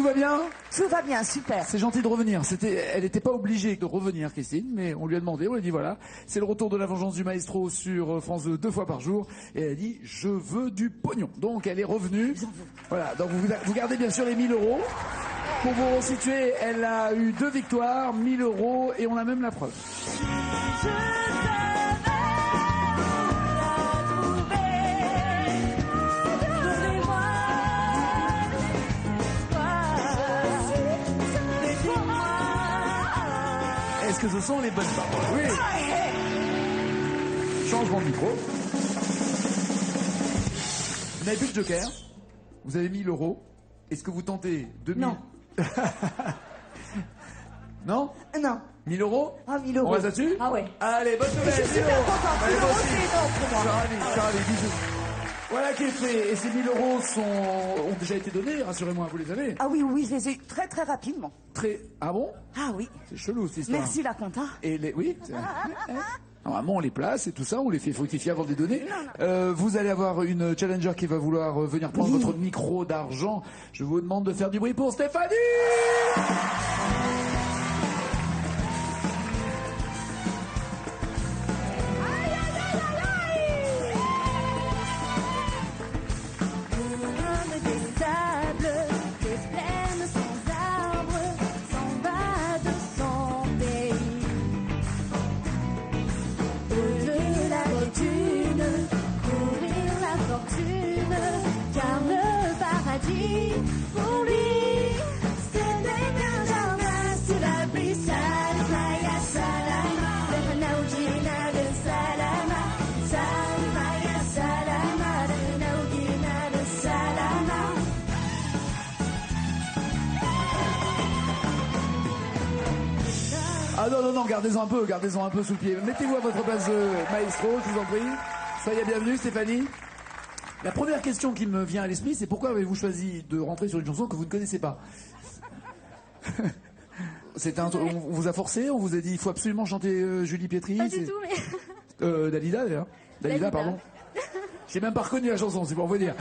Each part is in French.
Tout va bien? Tout va bien, super. C'est gentil de revenir. Elle n'était pas obligée de revenir, Christine, mais on lui a demandé, on lui a dit voilà, c'est le retour de la vengeance du maestro sur France 2 2 fois par jour. Et elle a dit, je veux du pognon. Donc elle est revenue. Voilà, donc vous gardez bien sûr les 1000 euros. Pour vous resituer, elle a eu 2 victoires, 1000 euros, et on a même la preuve. Est-ce que ce sont les bonnes paroles? Oui. Changement de micro. Vous n'avez plus de joker. Vous avez 1000 euros. Est-ce que vous tentez 2000? Non. Non? Non. 1000 euros? Ah, 1000 euros. On reste là-dessus? Ah ouais. Allez, bonne nouvelle. Je suis super contente. 1000 euros, c'est énorme pour moi. Je suis ravi, bisous. Voilà qui est fait. Et ces 1000 euros ont déjà été donnés, rassurez-moi, vous les avez? Ah oui, oui, je les ai eu très très rapidement. Ah bon? Ah oui. C'est chelou cette histoire. Merci la compta. Et oui. Normalement, on les place et tout ça, on les fait fructifier avant de les donner. Vous allez avoir une challenger qui va vouloir venir prendre votre micro d'argent. Je vous demande de faire du bruit pour Stéphanie. Pour lui, c'était bien jardin sous la brissade. Maya Salama, le Naoudina de Salama. Maya Salama, le Naoudina de Salama. Ah non, gardez-en un peu sous le pied. Mettez-vous à votre place de maestro, je vous en prie. Soyez bienvenue, Stéphanie. La première question qui me vient à l'esprit, c'est pourquoi avez-vous choisi de rentrer sur une chanson que vous ne connaissez pas? On vous a forcé, on vous a dit il faut absolument chanter Julie Pietri. Pas du tout, mais... Dalida d'ailleurs. Dalida, pardon. J'ai même pas reconnu la chanson, c'est pour vous dire.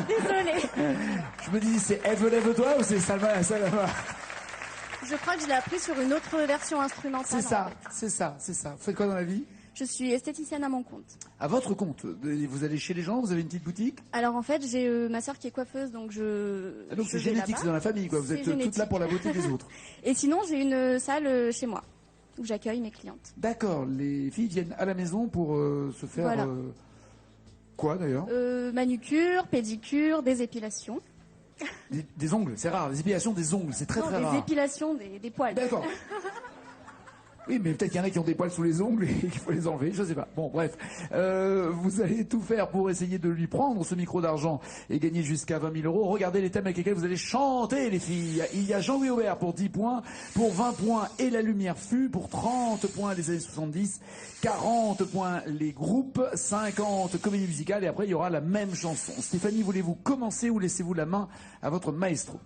Désolée. Je me dis c'est Lève-toi ou c'est Salma? Je crois que je l'ai appris sur une autre version instrumentale. C'est ça, en fait. c'est ça. Vous faites quoi dans la vie? Je suis esthéticienne à mon compte. À votre compte? Vous allez chez les gens? Vous avez une petite boutique? Alors en fait, j'ai ma sœur qui est coiffeuse, donc donc c'est génétique, c'est dans la famille, quoi. Vous êtes toutes là pour la beauté des autres. Et sinon, j'ai une salle chez moi où j'accueille mes clientes. D'accord. Les filles viennent à la maison pour se faire Voilà. quoi d'ailleurs? Manucure, pédicure, des épilations. Des ongles, c'est rare. Des épilations des ongles, c'est très Non, très des rare. épilations des poils. D'accord. Oui, mais peut-être qu'il y en a qui ont des poils sous les ongles et qu'il faut les enlever, je sais pas. Bon, bref. Vous allez tout faire pour essayer de lui prendre ce micro d'argent et gagner jusqu'à 20 000 euros. Regardez les thèmes avec lesquels vous allez chanter, les filles. Il y a Jean-Louis Aubert pour 10 points, pour 20 points Et la lumière fut, pour 30 points les années 70, 40 points les groupes, 50 comédies musicales et après il y aura la même chanson. Stéphanie, voulez-vous commencer ou laissez-vous la main à votre maestro?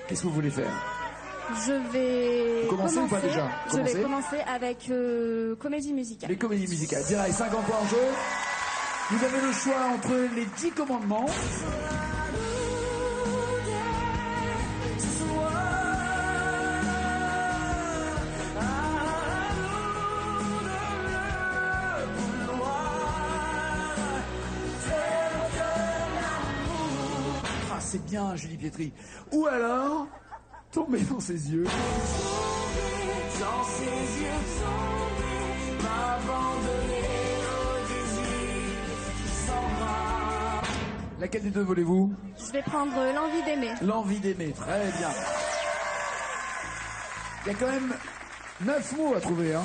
Qu'est-ce que vous voulez faire? Je vais commencer ou pas déjà? Je vais commencer avec comédie musicale. Les comédies musicales. Direct, 50 points en jeu. Vous avez le choix entre les 10 commandements. Ah, c'est bien, Julie Pietri. Ou alors... tomber dans ses yeux. Dans ses yeux tombés, m'abandonner au désir qui s'en va. Laquelle des deux voulez-vous? Je vais prendre l'envie d'aimer. L'envie d'aimer, très bien. Il y a quand même 9 mots à trouver, hein.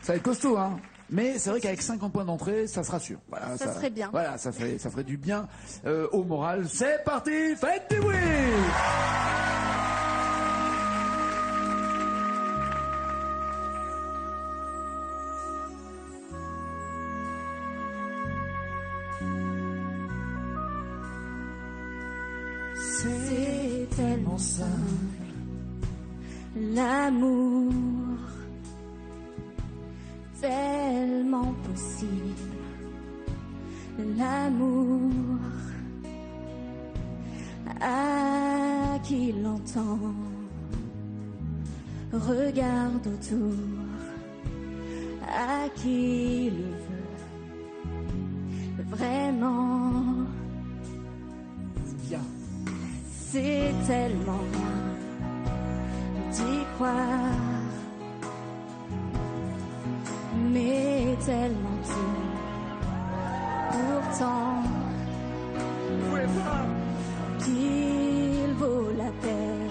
Ça va être costaud, hein. Mais c'est vrai qu'avec 50 points d'entrée, ça se rassure. Voilà, ça serait bien. Voilà, ça ferait du bien au moral. C'est parti, faites du bruit! C'est tellement simple, l'amour, tellement possible, l'amour. à qui l'entend, regarde autour, à qui le veut vraiment. C'est bien. C'est tellement bien d'y croire, mais tellement tôt. Pourtant, qu'il vaut la peine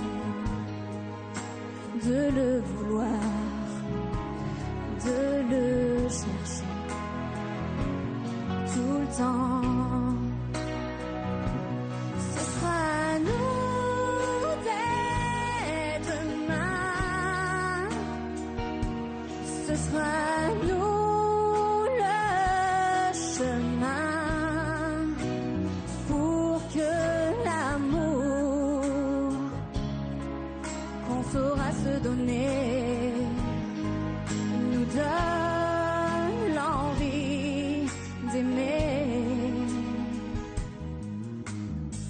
de le vouloir, de le chercher tout le temps. Ce sera à nous dès demain, ce sera à nous le chemin pour que l'amour qu'on saura se donner nous donne l'envie d'aimer.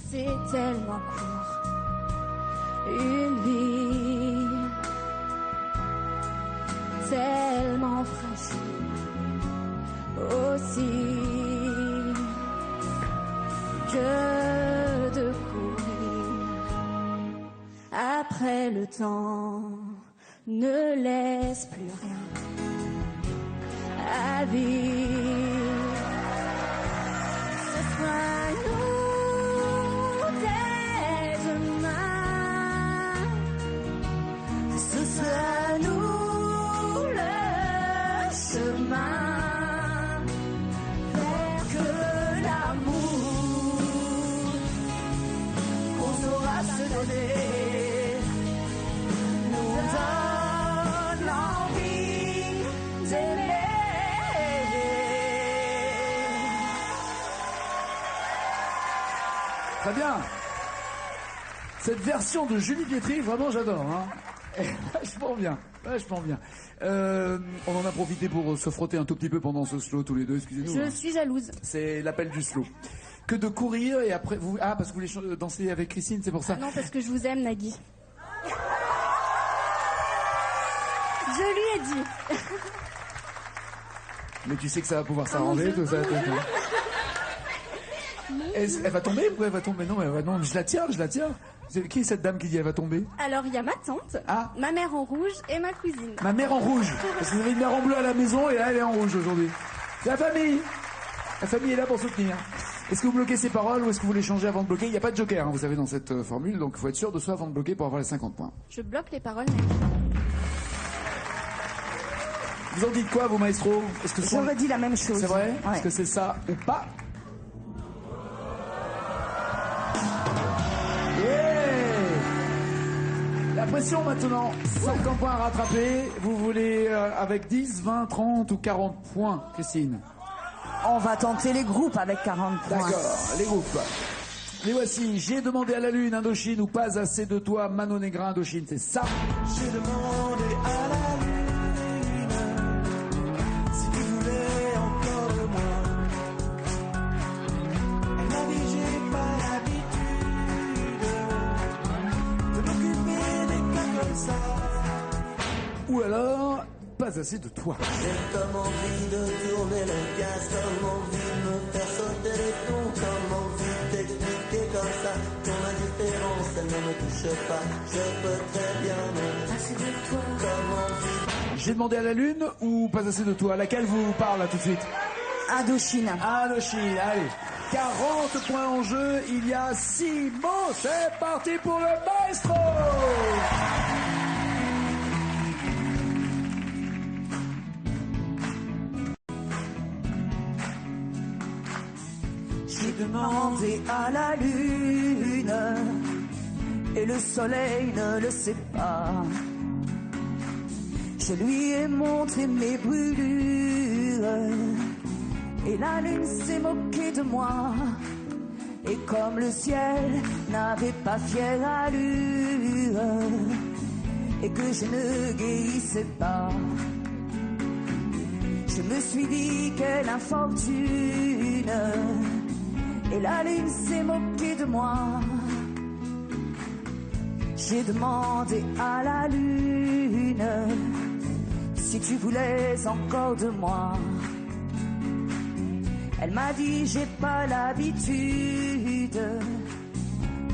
C'est tellement court, une vie tellement fragile aussi, que de courir après le temps ne laisse plus rien à vivre. Ce sera nous dès demain, ce sera nous le chemin vers que l'amour qu'on saura se donner nous donne l'envie d'aimer. Très bien. Cette version de Julie Pietri, vraiment j'adore. Hein. Vachement bien, vachement bien. On en a profité pour se frotter un tout petit peu pendant ce slow tous les deux, excusez-nous. Je suis jalouse. C'est l'appel du slow. Que de courir et après vous... Ah, parce que vous voulez danser avec Christine, c'est pour ça. Non, parce que je vous aime, Nagui. Je lui ai dit. Mais tu sais que ça va pouvoir s'arranger, tout ça. Elle va tomber? Pourquoi elle va tomber? Non, non, je la tiens. Qui est cette dame qui dit elle va tomber? Alors, il y a ma tante, ma mère en rouge et ma cousine. Ma mère en rouge. Parce que vous avez une mère en bleu à la maison et là, elle est en rouge aujourd'hui. C'est la famille. La famille est là pour soutenir. Est-ce que vous bloquez ces paroles ou est-ce que vous les changez avant de bloquer? Il n'y a pas de joker, hein, vous savez, dans cette formule, donc il faut être sûr de soi avant de bloquer pour avoir les 50 points. Je bloque les paroles. Vous en dites quoi, vous, maestro? Est-ce que J'aurais dit la même chose. C'est vrai? Ouais. Est-ce que c'est ça ou pas? La pression maintenant, 50 points à rattraper. Vous voulez avec 10, 20, 30 ou 40 points, Christine? On va tenter les groupes avec 40 points. D'accord, les groupes. Les voici. J'ai demandé à la lune, Indochine, ou pas assez de toi, Manon Negra, Indochine, c'est ça. J'ai demandé à la lune si tu voulais encore de moi. Elle m'a dit j'ai pas l'habitude de m'occuper des cas comme ça. Ou alors, pas assez de toi. J'ai comme envie de tourner le gaz, comme envie de me faire sauter les plombs, comme envie d'expliquer comme ça ton indifférence, elle ne me touche pas. Je peux très bien me passer de toi, comme envie. J'ai demandé à la lune ou pas assez de toi? Laquelle vous parle là tout de suite? Indochine. Indochine, allez. 40 points en jeu, il y a 6 mots. C'est parti pour le maestro. J'ai demandé à la lune et le soleil ne le sait pas. Je lui ai montré mes brûlures et la lune s'est moquée de moi. Et comme le ciel n'avait pas fière allure et que je ne guérissais pas, je me suis dit quelle infortune. Et la lune s'est moquée de moi. J'ai demandé à la lune si tu voulais encore de moi. Elle m'a dit j'ai pas l'habitude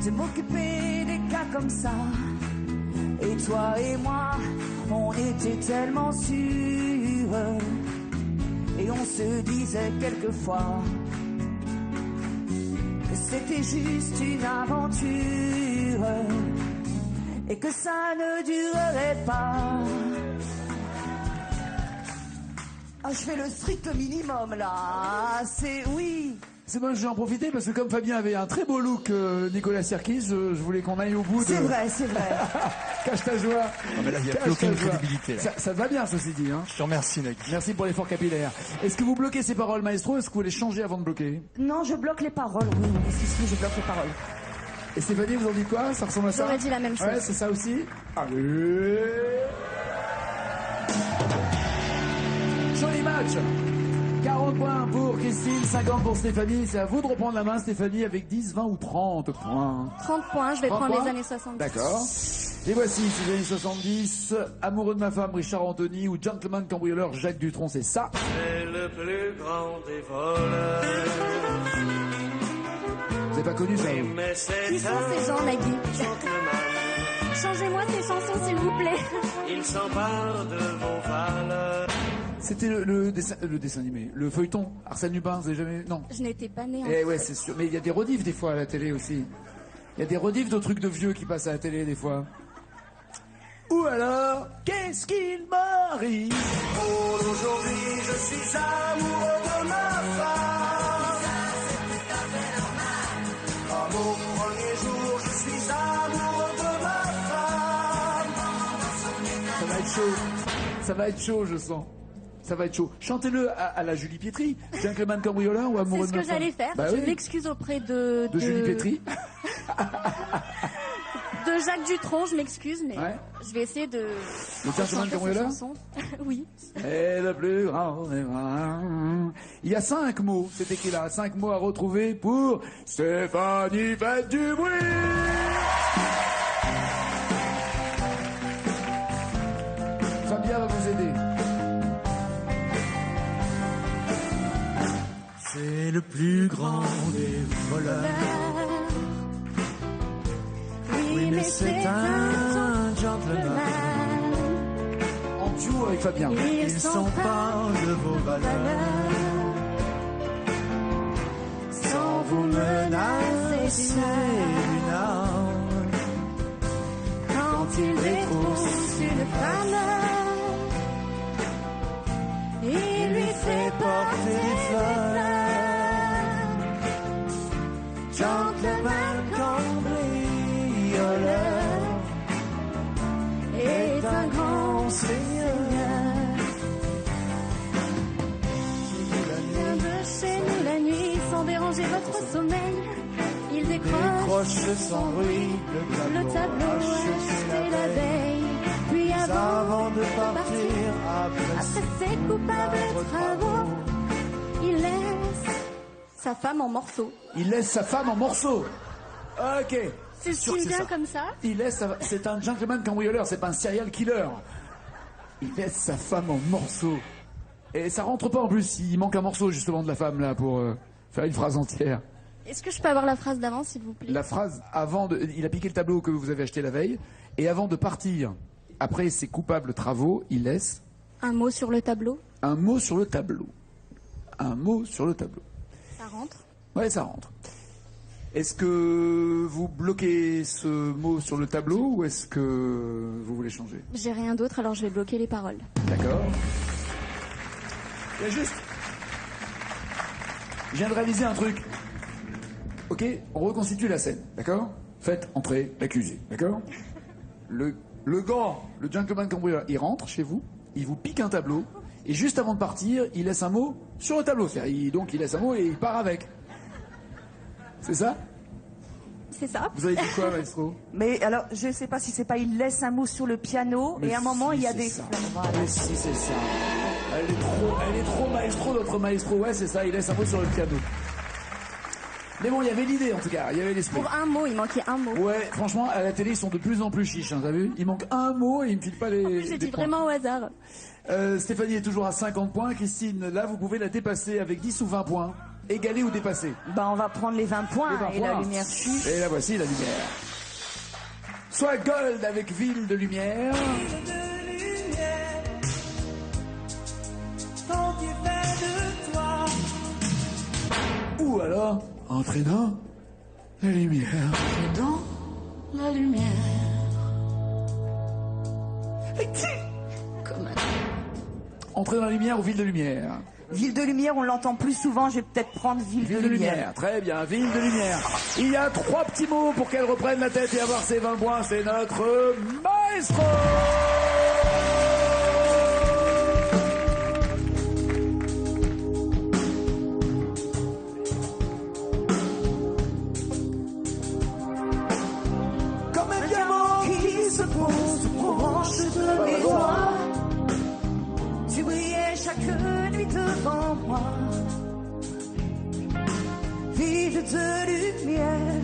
de m'occuper des cas comme ça. Et toi et moi, on était tellement sûrs. Et on se disait quelquefois que c'était juste une aventure et que ça ne durerait pas. Ah, je fais le strict minimum là, c'est oui. C'est bon, je vais en profiter parce que comme Fabien avait un très beau look, Nicolas Sirkis, je voulais qu'on aille au bout de... C'est vrai, c'est vrai. Cache ta joie. Non mais là, il n'y a plus aucune crédibilité. Là. Ça te va bien, ceci dit. Hein. Je te remercie, Nagui. Merci pour l'effort capillaire. Est-ce que vous bloquez ces paroles, maestro? Est-ce que vous les changez avant de bloquer? Non, je bloque les paroles, oui. Si, je bloque les paroles. Et Stéphanie, vous en dites quoi? Ça ressemble à ça? J'aurais dit la même chose. Ouais, c'est ça aussi. Allez. Joli match. 40 points pour Christine, 50 pour Stéphanie. C'est à vous de reprendre la main, Stéphanie, avec 10, 20 ou 30 points. 30 points, je vais 30 prendre points. les années 70. D'accord. Et voici, ces années 70, Amoureux de ma femme, Richard Anthony, ou Gentleman cambrioleur, Jacques Dutronc, c'est ça. C'est le plus grand des voleurs. Vous n'avez pas connu ça, vous? Mais c'est Qui sont ces gens, Nagui? gentleman. Changez-moi ces chansons, s'il vous plaît. Il s'empare de vos valeurs. C'était le dessin animé, le feuilleton, Arsène Lupin, vous avez jamais... Non. Je n'étais pas née en Eh ouais, c'est sûr. Mais il y a des rediffs des fois à la télé aussi. Il y a des rediffs de trucs de vieux qui passent à la télé des fois. Ou alors, qu'est-ce qu'il m'arrive? Pour aujourd'hui, je suis amoureux de ma femme. À mon premier jour, je suis amoureux de ma femme. Ça va être chaud. Ça va être chaud, je sens. Ça va être chaud. Chantez-le à la Julie Pietri, Gentleman cambrioleur ou Amoureux C'est de ma ce que femme. j'allais faire. Bah Je oui. m'excuse auprès de Julie Pietri. de Jacques Dutronc, je m'excuse, mais Ouais. je vais essayer de Le Gentleman chanter cette cambrioleur. chanson. Oui. Et le plus grand des vins. Il y a 5 mots, c'est écrit là, 5 mots à retrouver pour Stéphanie, faites du bruit. Fabien va vous aider. C'est le plus grand des voleurs. Oui, mais c'est un gentleman. En duo avec Fabien. Il Ils s'emparent de vos valeurs. sans vous menacer une arme. quand il détrousse une femme. Il lui fait porter des fleurs. Gentleman cambrioleur est un grand seigneur. Il vient de chez nous la nuit sans déranger votre sommeil. Il décroche sans bruit le tableau acheté la veille. Puis avant de partir, après ses coupables travaux, il laisse sa femme en morceaux. Il laisse sa femme en morceaux. Ok. C'est Sûr ce que qui me c'est vient ça. comme ça. Il laisse c'est un gentleman cambrioleur, c'est pas un serial killer. Il laisse sa femme en morceaux. Et ça rentre pas en plus, il manque un morceau justement de la femme là pour faire une phrase entière. Est-ce que je peux avoir la phrase d'avant, s'il vous plaît? La phrase avant de... Il a piqué le tableau que vous avez acheté la veille, et avant de partir, après ses coupables travaux, il laisse Un mot sur le tableau. un mot sur le tableau. Un mot sur le tableau. Ça rentre. Ouais, ça rentre. Est-ce que vous bloquez ce mot sur le tableau ou est-ce que vous voulez changer? J'ai rien d'autre, alors je vais bloquer les paroles. D'accord. Il y a juste... Je viens de réaliser un truc. Ok, on reconstitue la scène, d'accord? Faites entrer l'accusé, d'accord? Le gars, le gentleman cambrioleur, il rentre chez vous, il vous pique un tableau, et juste avant de partir, il laisse un mot sur le tableau. Donc il laisse un mot et il part avec. C'est ça? C'est ça. Vous avez dit quoi, maestro? Mais alors, je sais pas si c'est pas il laisse un mot sur le piano Mais et à un moment si, il y a c'est des ça. fleurs. Voilà. Mais si, c'est ça. Elle est trop maestro, notre maestro. Ouais, c'est ça, il laisse un mot sur le piano. Mais bon, il y avait l'idée en tout cas, il y avait l'esprit. Pour un mot, il manquait un mot. Ouais, franchement, à la télé, ils sont de plus en plus chiches, hein, t'as vu? Il manque un mot et ils me filent pas les. En plus, j'ai des dit points. vraiment au hasard. Stéphanie est toujours à 50 points. Christine, là, vous pouvez la dépasser avec 10 ou 20 points. Égaler ou dépasser. Bah, on va prendre les 20 points Les 20 et la points. lumière suit. Et la voici, la lumière. Soit Gold avec Ville de Lumière. Ou alors, Entrer dans la lumière. Dans la lumière. Comme un... Entrer dans la lumière ou Ville de Lumière. Ville de lumière, on l'entend plus souvent, je vais peut-être prendre ville Ville de lumière. Très bien, Ville de Lumière. Il y a 3 petits mots pour qu'elle reprenne la tête et avoir ses 20 points. C'est notre maestro. Comme un diamant Qui se pose aux branches de mes doigts. Tu brillais chaque nuit devant moi. Ville de lumière,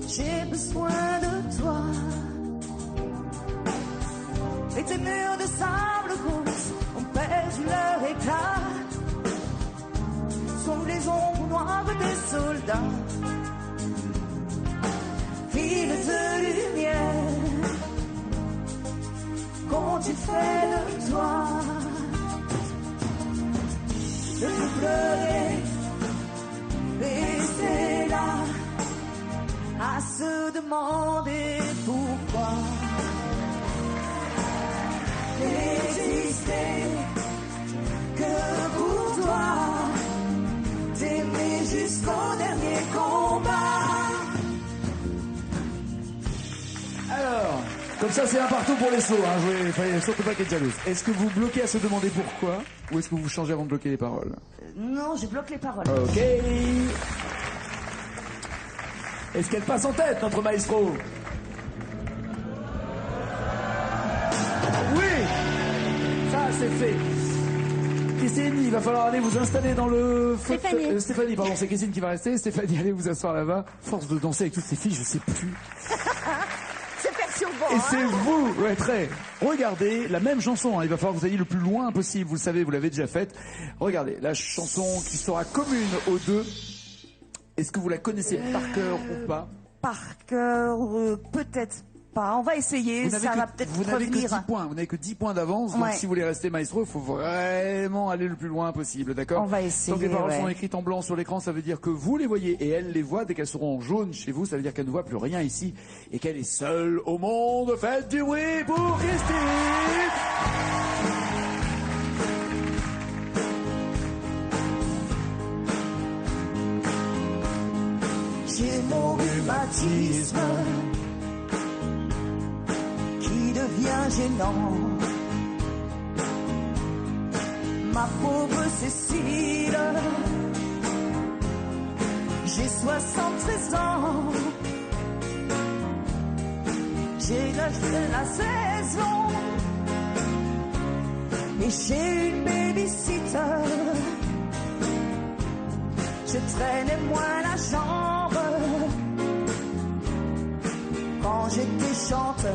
j'ai besoin de toi. Et tes murs de sable rose ont perdu leur éclat. Sont les ombres noires des soldats. Ville de lumière, qu'ont-ils fait de toi? De tout pleurer, rester là, à se demander pourquoi. N'exister que pour toi, t'aimer jusqu'au dernier combat. Alors, comme ça c'est un partout pour les sauts, hein. Fallait surtout pas qu'être jalouse. Est-ce que vous bloquez à se demander pourquoi, ou est-ce que vous changez avant de bloquer les paroles? Non, je bloque les paroles. Ok. Est-ce qu'elle passe en tête, notre maestro? Oui. Ça, c'est fait. Christine, il va falloir aller vous installer dans le... Stéphanie. Stéphanie, pardon, c'est Christine qui va rester. Stéphanie, allez vous asseoir là-bas. Force de danser avec toutes ces filles, je sais plus. C'est perturbant. Et hein. c'est vous, ouais, très. Regardez la même chanson, hein. Il va falloir que vous ayez le plus loin possible. Vous le savez, vous l'avez déjà faite. Regardez, la chanson qui sera commune aux deux. Est-ce que vous la connaissez par cœur ou pas? Par cœur, peut-être pas. On va essayer, ça va peut-être vous n'avez que 10 revenir. points. Vous n'avez que 10 points d'avance. Donc Ouais. si vous voulez rester maestro, il faut vraiment aller le plus loin possible, d'accord? On va essayer, Donc les paroles ouais. sont écrites en blanc sur l'écran, ça veut dire que vous les voyez et elle les voit. Dès qu'elles seront en jaune chez vous, ça veut dire qu'elle ne voit plus rien ici et qu'elle est seule au monde. Faites du bruit pour Christine! J'ai mon rhumatisme qui devient gênant. Ma pauvre Cécile, j'ai 73 ans. J'ai l'âge de la saison et j'ai une babysitter. Je traînais moins la jambe quand j'étais chanteur.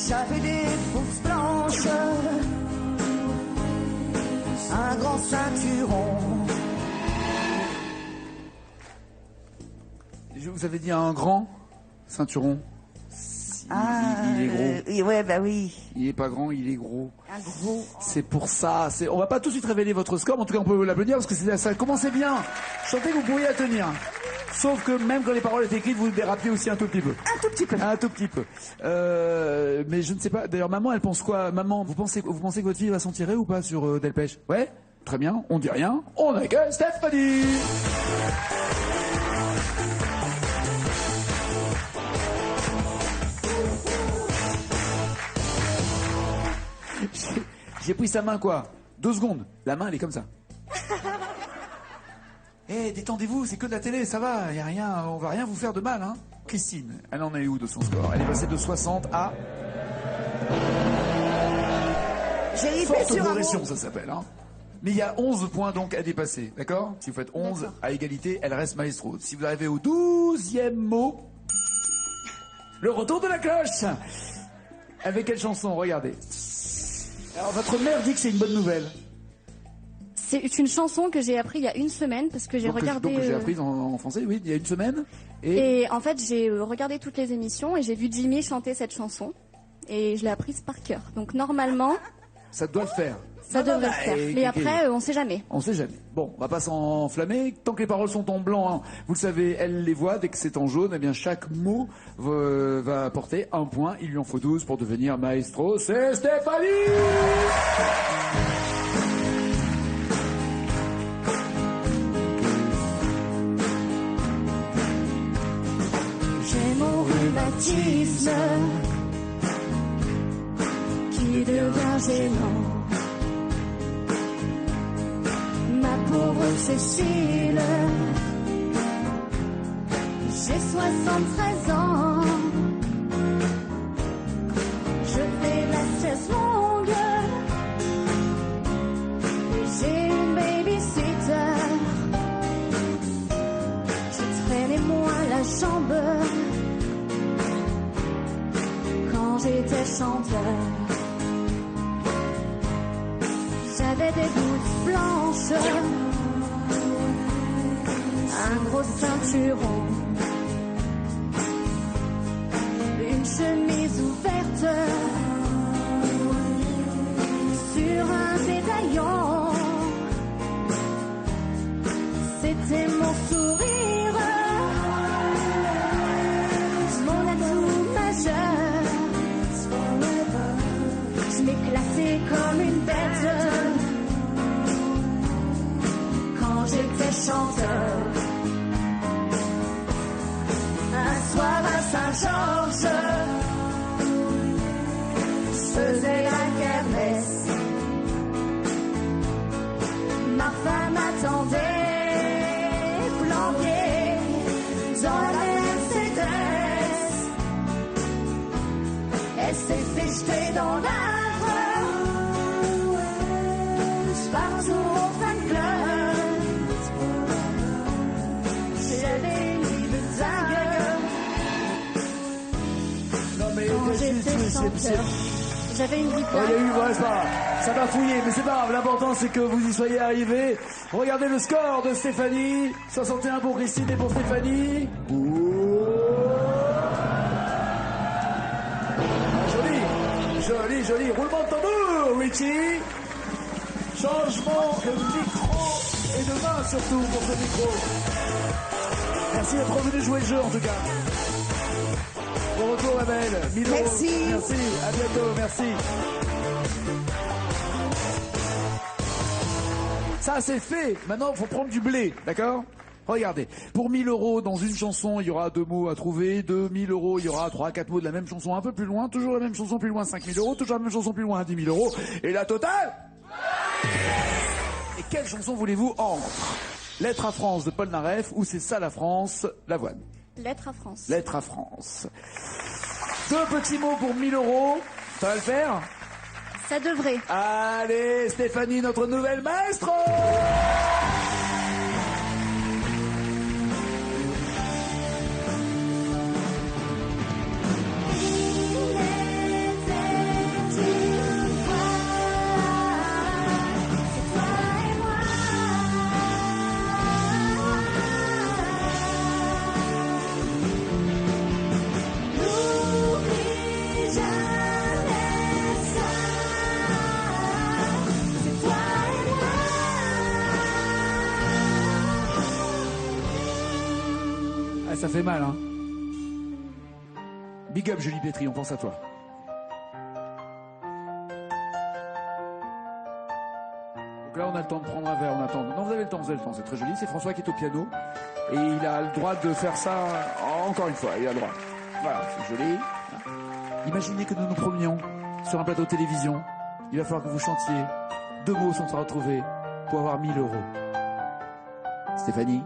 J'avais des fausses blanches, un grand ceinturon. Je vous avais dit un grand ceinturon. Il est gros. Ouais, bah oui. Il est pas grand, il est gros. Un gros. C'est pour ça. On va pas tout de suite révéler votre score, mais en tout cas on peut vous l'applaudir parce que ça commençait bien. Je sentais que vous pourriez la tenir. Sauf que même quand les paroles étaient écrites, vous dérapiez aussi un tout petit peu. Un tout petit peu. Un tout petit peu. Mais je ne sais pas. D'ailleurs, maman, elle pense quoi? Maman, vous pensez que votre fille va s'en tirer ou pas sur Delpech? Ouais. Très bien. On dit rien. On accueille Stéphanie. J'ai pris sa main quoi? 2 secondes. La main elle est comme ça. Eh, détendez-vous, c'est que de la télé, ça va, y a rien, on va rien vous faire de mal, hein. Christine, elle en est où de son score? Elle est passée de 60 à... J'ai ripé Forte sur un progression, mot. ça s'appelle, hein. Mais il y a 11 points donc à dépasser, d'accord? Si vous faites 11 D'accord. à égalité, elle reste maestro. Si vous arrivez au 12e mot, le retour de la cloche. Avec quelle chanson? Regardez. Alors votre mère dit que c'est une bonne nouvelle. C'est une chanson que j'ai appris il y a une semaine parce que j'ai regardé. Donc j'ai appris en français, oui, il y a une semaine. Et Et en fait, j'ai regardé toutes les émissions et j'ai vu Jimmy chanter cette chanson et je l'ai apprise par cœur. Donc normalement, ça doit le faire. ça devrait le faire. et- Mais et- après, on sait jamais. On sait jamais. Bon, on va pas s'enflammer. Tant que les paroles sont en blanc, hein, vous le savez, elle les voit. Dès que c'est en jaune, eh bien chaque mot va apporter un point. Il lui en faut 12 pour devenir maestro. C'est Stéphanie. J'ai mon rhumatisme qui devient gênant. Ma pauvre Cécile, j'ai 73 ans. Je fais la sieste longue et j'ai une babysitter. Je traînais moins la jambe quand j'étais chanteur. J'avais des boucles blanches, un gros ceinturon, une chemise ouverte sur un médaillon. C'était mon sourire, mon atout majeur. Je m'éclatais comme une bête quand j'étais chanteur. Un soir à Saint-Georges, je faisais la kermesse. Ma femme attendait, planquée dans la Mercedes. Elle s'est fait jeter dans l'arbre. Je pars au fan club. J'avais une vie de dingue. Non mais Quand j'étais chanteur, j'avais une vie de Oh, il y a eu, dingue. ouais, c'est pas grave. Ça va fouiller, mais c'est pas grave. L'important, c'est que vous y soyez arrivés. Regardez le score de Stéphanie. 61 pour Christine et pour Stéphanie. Joli. Roulement de tambour, Richie. Changement de micro et de main surtout pour ce micro. Merci d'être revenu jouer le jeu en tout cas. Bon retour, ma belle. 1000 euros. Merci. Merci. À bientôt. Merci. Ça, c'est fait. Maintenant, il faut prendre du blé. D'accord? Regardez. Pour 1000 euros, dans une chanson, il y aura 2 mots à trouver. 2000 euros, il y aura 3-4 mots de la même chanson un peu plus loin. Toujours la même chanson plus loin, 5000 euros. Toujours la même chanson plus loin, 10 000 euros. Et la totale? Et quelle chanson voulez-vous entre Lettre à France de Paul Naref ou C'est ça la France, Lavoine? Lettre à France. Lettre à France. 2 petits mots pour 1000 euros. Ça va le faire? Ça devrait. Allez, Stéphanie, notre nouvelle maestro! Ah, ça fait mal, hein. Big up, Julie Pétri, on pense à toi. Donc là, on a le temps de prendre un verre, on attend. Non, vous avez le temps, c'est très joli. C'est François qui est au piano. Et il a le droit de faire ça encore une fois, il a le droit. Voilà, c'est joli. Imaginez que nous nous promenions sur un plateau de télévision. Il va falloir que vous chantiez. 2 mots sont à retrouver pour avoir 1000 euros. Stéphanie,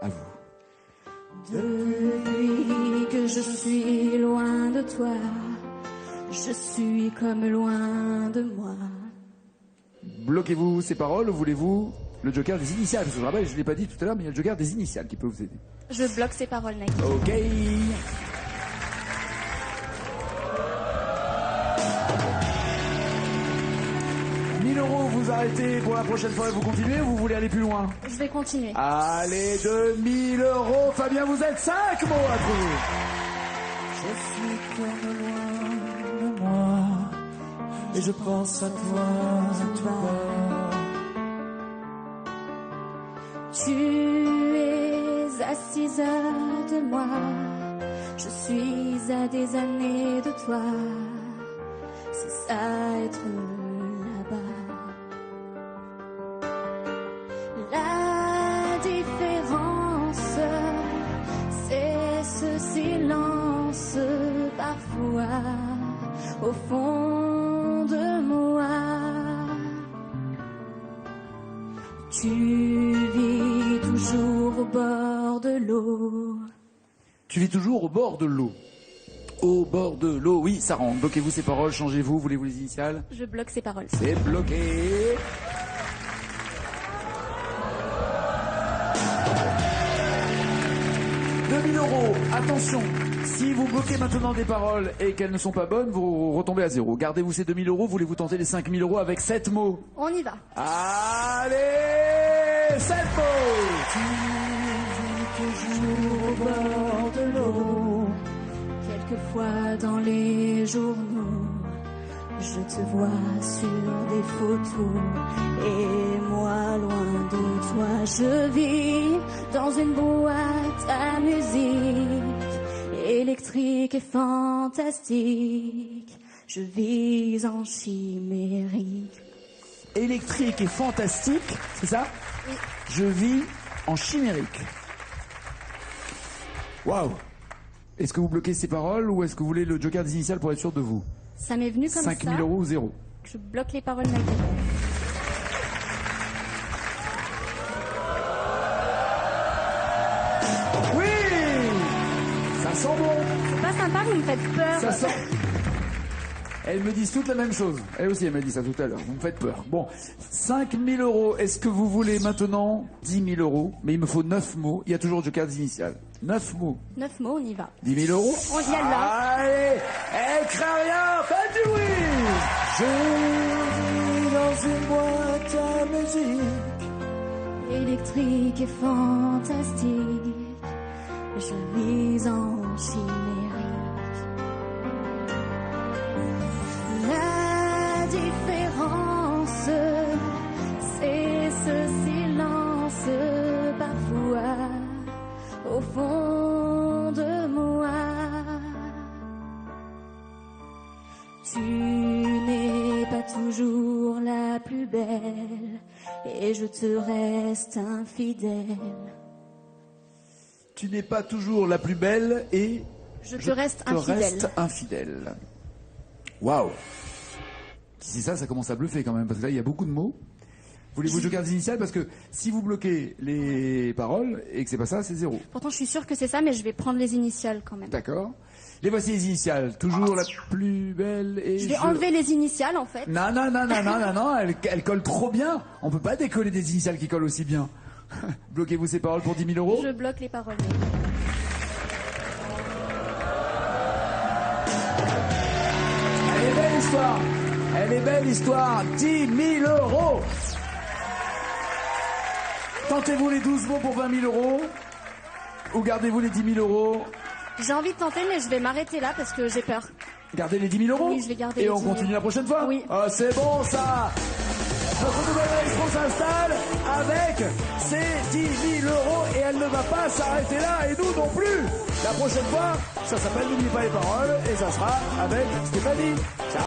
à vous. Depuis que je suis loin de toi, je suis comme loin de moi. Bloquez-vous ces paroles ou voulez-vous le joker des initiales? Parce que je rappelle, je ne l'ai pas dit tout à l'heure, mais il y a le joker des initiales qui peut vous aider. Je bloque ces paroles, Nagui. Ok. 1 000 € vous arrêtez pour la prochaine fois et vous continuez ou vous voulez aller plus loin? Je vais continuer. Allez, 2 000 €. Fabien, vous êtes 5 mots à trouver. Je suis comme loin de moi et je pense à toi, Tu es à 6 heures de moi, je suis à des années de toi. C'est ça être là-bas. La différence, c'est ce silence parfois au fond de moi. Tu vis toujours au bord de l'eau. Tu vis toujours au bord de l'eau. Au bord de l'eau, oui, ça rentre. Bloquez-vous ces paroles, changez-vous, voulez-vous les initiales? Je bloque ces paroles. C'est bloqué. €2 000. Attention, si vous bloquez maintenant des paroles et qu'elles ne sont pas bonnes, vous retombez à 0. Gardez-vous ces 2 000 €, voulez-vous tenter les 5 000 € avec 7 mots? On y va. Allez, 7 mots. Toujours au bord de l'eau. Quelquefois dans les journaux, je te vois sur des photos. Et moi loin de toi, je vis dans une boîte à musique. Électrique et fantastique, je vis en chimérique. Électrique et fantastique, c'est ça? Oui. Je vis en chimérique. Waouh! Est-ce que vous bloquez ces paroles ou est-ce que vous voulez le joker des initiales pour être sûr de vous? Ça m'est venu comme 5 ça. 000 € ou 0? Je bloque les paroles Nagui. Oui! Ça sent bon! C'est pas sympa, vous me faites peur. Ça sent... Elles me disent toutes la même chose. Elle aussi, elle m'a dit ça tout à l'heure. Vous me faites peur. Bon, 5 000 €. Est-ce que vous voulez maintenant 10 000 €? Mais il me faut 9 mots. Il y a toujours le joker des initiales. 9 mots. 9 mots, on y va. 10 000 €. On y va. Allez! Elle craint rien! Faites du bruit! Je vis dans une boîte à musique. Électrique et fantastique, je vis en chimérique. La différence, c'est ce silence parfois au fond de moi. Tu n'es pas toujours la plus belle et je te reste infidèle. Tu n'es pas toujours la plus belle et Je te reste infidèle. Waouh! Si c'est ça, ça commence à bluffer quand même, parce que là, il y a beaucoup de mots. Voulez-vous le joker des initiales? Parce que si vous bloquez les paroles et que c'est pas ça, c'est 0. Pourtant, je suis sûre que c'est ça, mais je vais prendre les initiales quand même. D'accord. Les voici les initiales. Toujours la plus belle et Je vais enlever les initiales en fait. Non, elle colle trop bien. On peut pas décoller des initiales qui collent aussi bien. Bloquez-vous ces paroles pour 10 000 €. Je bloque les paroles. Elle est belle l'histoire. Elle est belle l'histoire. 10 000 €. Tentez-vous les 12 mots pour 20 000 € ou gardez-vous les 10 000 €. J'ai envie de tenter, mais je vais m'arrêter là parce que j'ai peur. Gardez les 10 000 €. Oui, je vais garder et les on 10 000. continue la prochaine fois. Oui. Ah, c'est bon ça. Notre nouvelle maestro s'installe avec ses 10 000 € et elle ne va pas s'arrêter là et nous non plus. La prochaine fois, ça s'appelle N'oubliez pas les paroles et ça sera avec Stéphanie. Ciao.